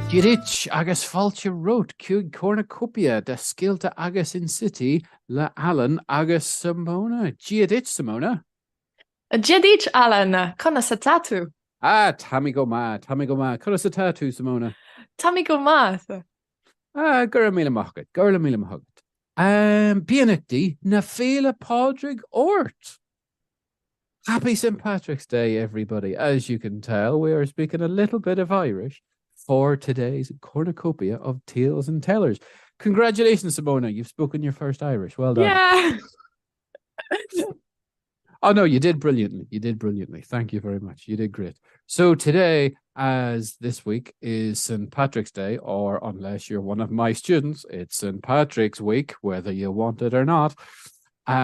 Girich agus fáilte rot cúig cornucopia de scéalta agus in city le Alan agus Simona. Giadit, Simona. Jadich Alan, conna sa tatu. Tammy go ma. Conna sa tatu, Simona. Tammy go math. Gura míle machgad. Beannachtaí na Féile Pádraig ort. Happy St. Patrick's Day, everybody. As you can tell, we are speaking a little bit of Irish for today's cornucopia of tales and tellers. Congratulations, Simona. You've spoken your first Irish. Well done. Yeah. Oh, no, you did brilliantly. Thank you very much. You did great. So today, as this week is St. Patrick's Day, or unless you're one of my students, it's St. Patrick's week, whether you want it or not.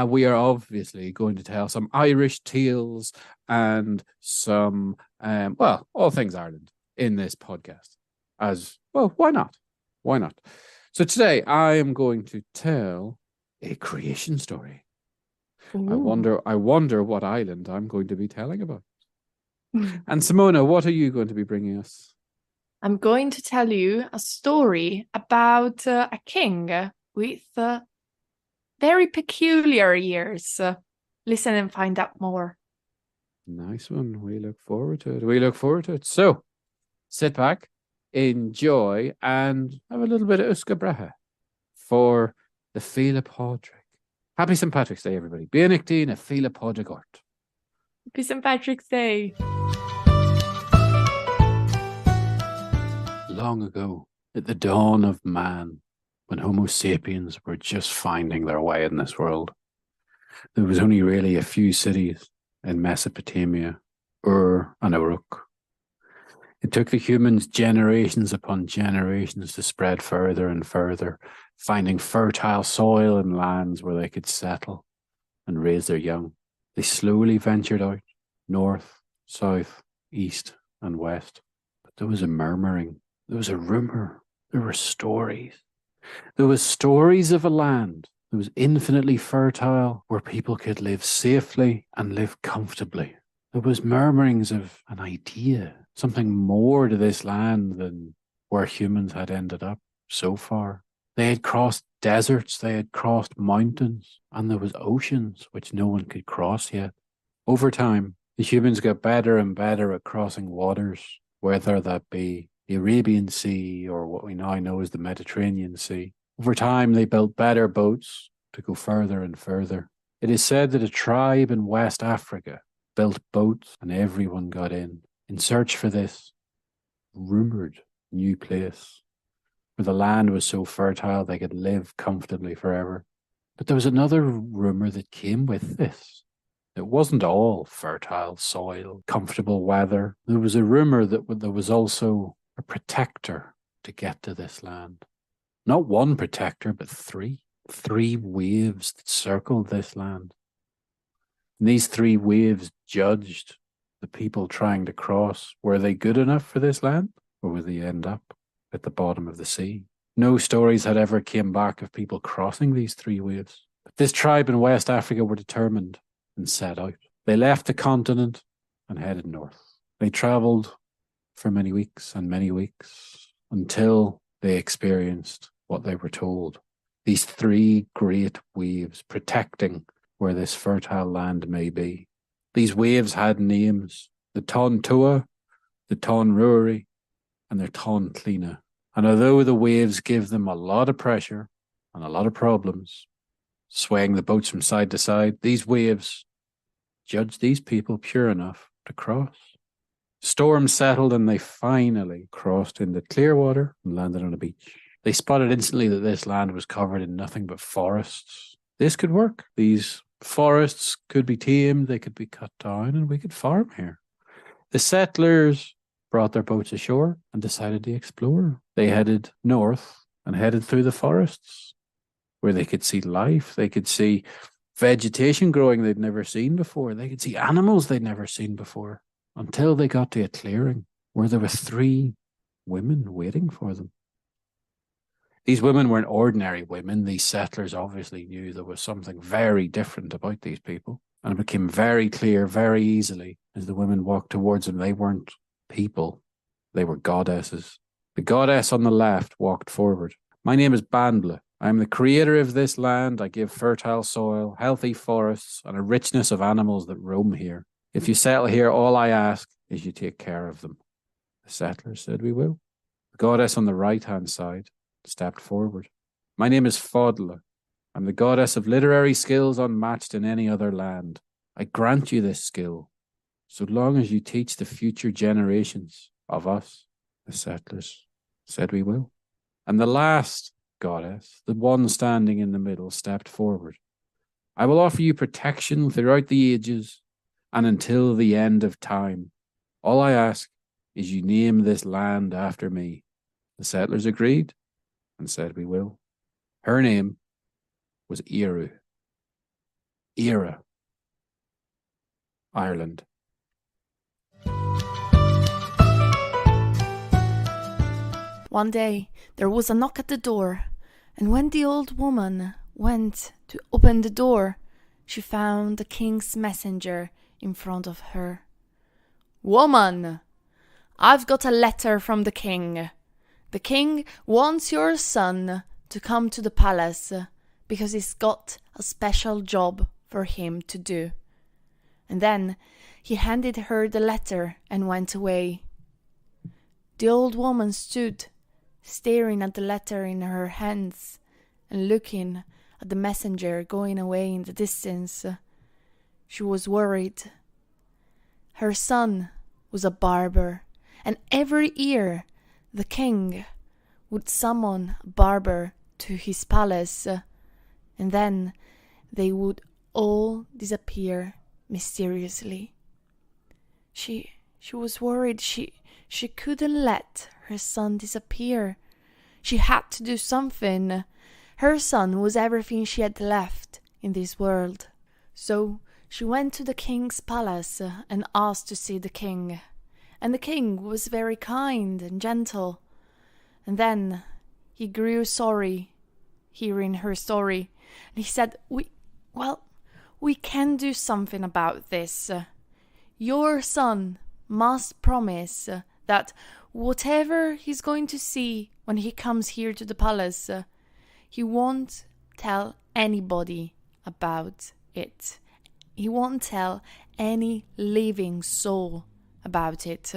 We are obviously going to tell some Irish tales and some, all things Ireland in this podcast. As well, why not? So today I am going to tell a creation story. Ooh. I wonder what island I'm going to be telling about. And Simona, what are you going to be bringing us? I'm going to tell you a story about a king with very peculiar years. Listen and find out more. Nice one. We look forward to it. So, sit back, enjoy, and have a little bit of Uska Breha for the Féile Pádraig. Happy St. Patrick's Day, everybody. Beannachtaí na Féile Pádraig ort. Happy St. Patrick's Day. Long ago, at the dawn of man, when Homo sapiens were just finding their way in this world, there was only really a few cities in Mesopotamia, Ur and Uruk. It took the humans generations upon generations to spread further and further, finding fertile soil and lands where they could settle and raise their young. They slowly ventured out, north, south, east, and west. But there was a murmuring, there was a rumour, there were stories. There was stories of a land that was infinitely fertile, where people could live safely and live comfortably. There was murmurings of an idea, something more to this land than where humans had ended up so far. They had crossed deserts, they had crossed mountains, and there was oceans which no one could cross yet. Over time, the humans got better and better at crossing waters, whether that be the Arabian Sea or what we now know as the Mediterranean Sea. Over time, they built better boats to go further and further. It is said that a tribe in West Africa built boats and everyone got in search for this rumoured new place where the land was so fertile they could live comfortably forever. But there was another rumour that came with this. It wasn't all fertile soil, comfortable weather. There was a rumour that there was also a protector to get to this land. Not one protector, but three. 3 waves that circled this land. And these 3 waves judged the people trying to cross. Were they good enough for this land, or would they end up at the bottom of the sea? No stories had ever came back of people crossing these 3 waves. But this tribe in West Africa were determined and set out. They left the continent and headed north. They travelled for many weeks until they experienced what they were told. These 3 great waves protecting where this fertile land may be. These waves had names: the Ton Tua, the Ton Ruri, and the Ton Tlina. And although the waves give them a lot of pressure and a lot of problems, swaying the boats from side to side, these waves judged these people pure enough to cross. Storm settled and they finally crossed into clear water and landed on a beach. They spotted instantly that this land was covered in nothing but forests. This could work. These forests could be tamed, they could be cut down, and we could farm here. The settlers brought their boats ashore and decided to explore. They headed north and headed through the forests, where they could see life. They could see vegetation growing they'd never seen before. They could see animals they'd never seen before, until they got to a clearing where there were 3 women waiting for them. These women weren't ordinary women. These settlers obviously knew there was something very different about these people. And it became very clear very easily as the women walked towards them. They weren't people. They were goddesses. The goddess on the left walked forward. My name is Bandla. I am the creator of this land. I give fertile soil, healthy forests, and a richness of animals that roam here. If you settle here, all I ask is you take care of them. The settlers said, we will. The goddess on the right-hand side stepped forward. My name is Fodla. I'm the goddess of literary skills unmatched in any other land. I grant you this skill, so long as you teach the future generations of us. The settlers said, we will. And the last goddess, the one standing in the middle, stepped forward. I will offer you protection throughout the ages and until the end of time. All I ask is you name this land after me. The settlers agreed and said, we will. Her name was Eru. Era. Ireland. One day there was a knock at the door, and when the old woman went to open the door, she found the king's messenger in front of her. Woman, I've got a letter from the king. The king wants your son to come to the palace because he's got a special job for him to do. And then he handed her the letter and went away. The old woman stood, staring at the letter in her hands and looking at the messenger going away in the distance. She was worried. Her son was a barber, and every year the king would summon a barber to his palace, and then they would all disappear mysteriously. She was worried. She couldn't let her son disappear. She had to do something. Her son was everything she had left in this world. So she went to the king's palace and asked to see the king. And the king was very kind and gentle. And then he grew sorry hearing her story. And he said, we can do something about this. Your son must promise that whatever he's going to see when he comes here to the palace, he won't tell anybody about it. He won't tell any living soul about it.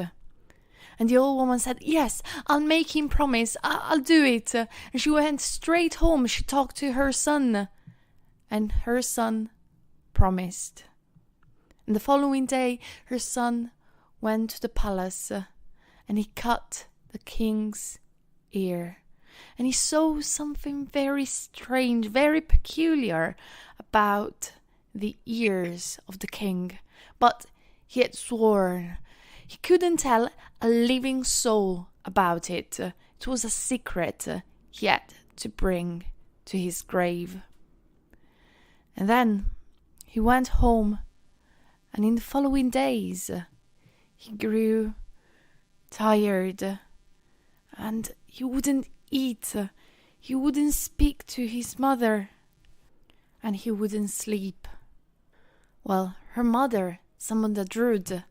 And the old woman said, yes, I'll make him promise. I'll do it. And she went straight home. She talked to her son. And her son promised. And the following day, her son went to the palace and he cut the king's ear. And he saw something very strange, very peculiar about the ears of the king. But he had sworn he couldn't tell a living soul about it. It was a secret he had to bring to his grave. And then he went home, and in the following days he grew tired, and he wouldn't eat, he wouldn't speak to his mother, and he wouldn't sleep. Well, her mother summoned a druid,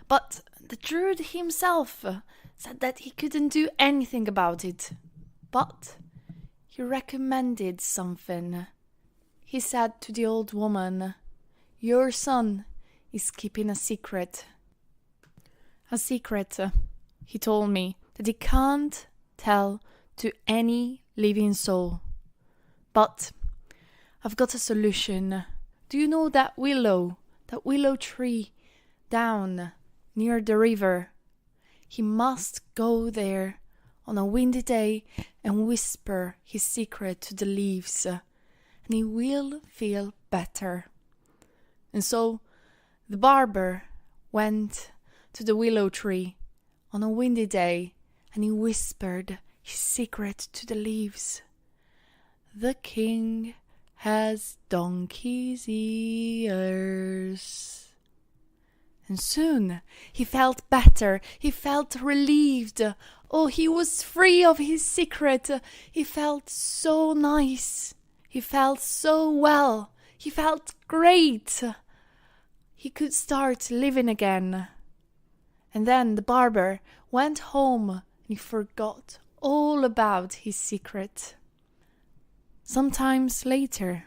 but the druid himself said that he couldn't do anything about it. But he recommended something. He said to the old woman, your son is keeping a secret. A secret, he told me, that he can't tell to any living soul. But I've got a solution. Do you know that willow tree down near the river? He must go there on a windy day and whisper his secret to the leaves, and he will feel better. And so the barber went to the willow tree on a windy day, and he whispered his secret to the leaves. The king has donkey's ears. And soon he felt better. He felt relieved. Oh, he was free of his secret. He felt so nice. He felt so well. He felt great. He could start living again. And then the barber went home He forgot all about his secret. Sometimes later,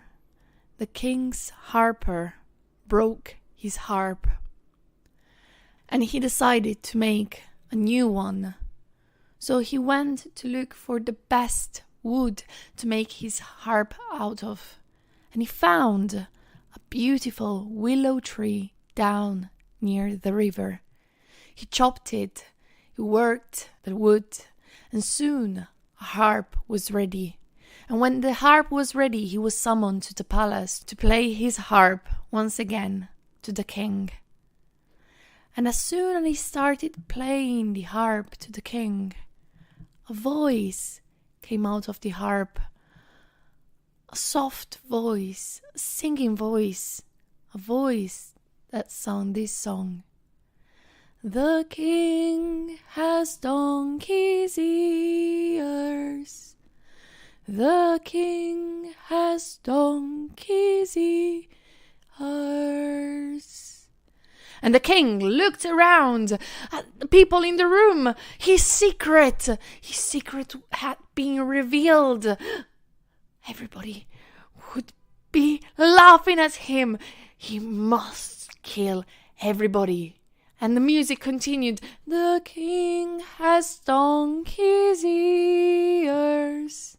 the king's harper broke his harp, and he decided to make a new one. So he went to look for the best wood to make his harp out of, and he found a beautiful willow tree down near the river. He chopped it, he worked the wood, and soon a harp was ready. And when the harp was ready, he was summoned to the palace to play his harp once again to the king. And as soon as he started playing the harp to the king, a voice came out of the harp. A soft voice, a singing voice, a voice that sang this song. The king has donkey's ears. The king has donkey's ears. And the king looked around at the people in the room. His secret had been revealed. Everybody would be laughing at him. He must kill everybody. And the music continued. The king has donkey's ears.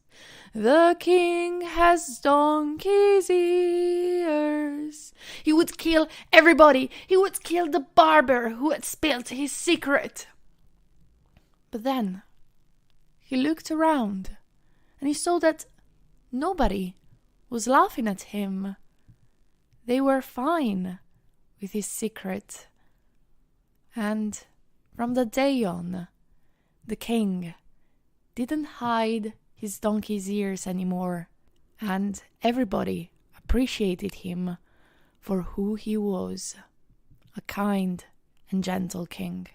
The king has donkey's ears. He would kill everybody. He would kill the barber who had spilled his secret. But then he looked around and he saw that nobody was laughing at him. They were fine with his secret. And from that day on, the king didn't hide his donkey's ears anymore, and everybody appreciated him for who he was, a kind and gentle king.